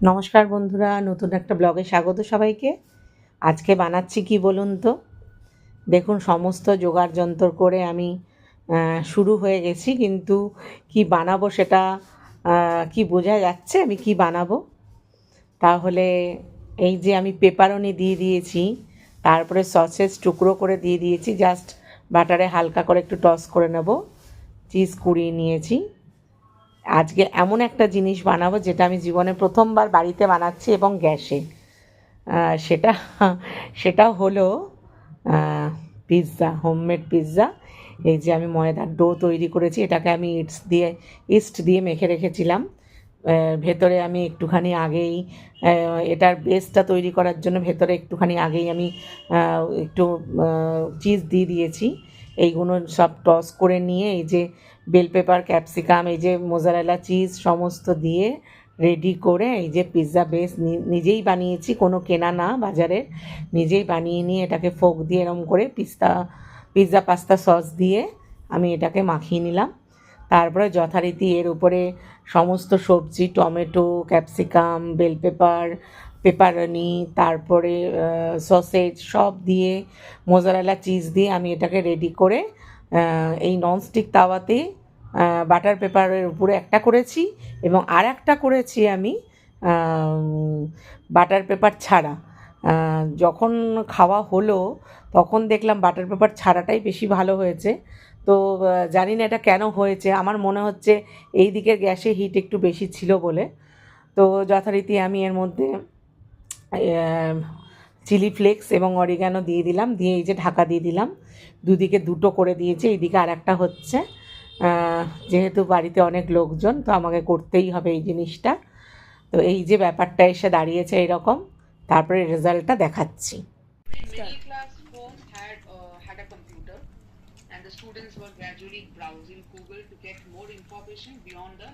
নমস্কার বন্ধুরা, নতুন একটা ব্লগে স্বাগত সবাইকে। আজকে বানাচ্ছি কি বলুন তো। দেখুন, সমস্ত জোগাড় যন্তর করে আমি শুরু হয়ে গেছি, কিন্তু কি বানাবো সেটা কি বোঝা যাচ্ছে আমি কি বানাবো। তাহলে এই যে আমি পেপারনি দিয়ে দিয়েছি, তারপরে সসেজ টুকরো করে দিয়ে দিয়েছি, জাস্ট বাটারে হালকা করে একটু টস করে নেব। চিজ কুড়িয়ে নিয়েছি। আজকে এমন একটা জিনিস বানাবো যেটা আমি জীবনে প্রথমবার বাড়িতে বানাচ্ছি এবং গ্যাসে। সেটা সেটা হলো পিৎজা, হোমমেড পিৎজা। এই যে আমি ময়দার ডো তৈরি করেছি, এটাকে আমি ইস্ট দিয়ে মেখে রেখেছিলাম। ভেতরে আমি একটুখানি আগেই এটার বেসটা তৈরি করার জন্য ভেতরে একটুখানি আগেই আমি একটু চিজ দিয়ে দিয়েছি। এইগুলো সব টস করে নিয়ে এই যে বেল পেপার, ক্যাপসিকাম, এই যে মোজারেলা চিজ সমস্ত দিয়ে রেডি করে এই যে পিৎজা বেস নিজেই বানিয়েছি, কোনো কেনা না বাজারের, নিজেই বানিয়ে নিয়ে এটাকে ফোক দিয়ে এরম করে পিৎজা পাস্তা সস দিয়ে আমি এটাকে মাখিয়ে নিলাম। তারপরে যথারীতি এর উপরে সমস্ত সবজি, tomato, capsicum, bell pepper, pepperoni, তারপরে সসেজ সব দিয়ে, মোজারেলা চিজ দিয়ে আমি এটাকে রেডি করে এই ননস্টিক তাওয়াতে বাটার পেপারের উপরে একটা করেছি এবং আর একটা করেছি আমি বাটার পেপার ছাড়া। যখন খাওয়া হলো তখন দেখলাম বাটার পেপার ছাড়াটাই বেশি ভালো হয়েছে। তো জানি না এটা কেন হয়েছে, আমার মনে হচ্ছে এই দিকের গ্যাসে হিট একটু বেশি ছিল বলে। তো যথারীতি আমি এর মধ্যে চিলি ফ্লেক্স এবং অরিগ্যানো দিয়ে দিলাম, দিয়ে এই যে ঢাকা দিয়ে দিলাম। দুদিকে দুটো করে দিয়েছি, এইদিকে আর একটা হচ্ছে। যেহেতু বাড়িতে অনেক লোকজন, তো আমাকে করতেই হবে এই জিনিসটা। তো এই যে ব্যাপারটা এসে দাঁড়িয়েছে এরকম, তারপরে রেজাল্টটা দেখাচ্ছি। Middle class home had a computer, and the students were gradually browsing Google to get more information beyond the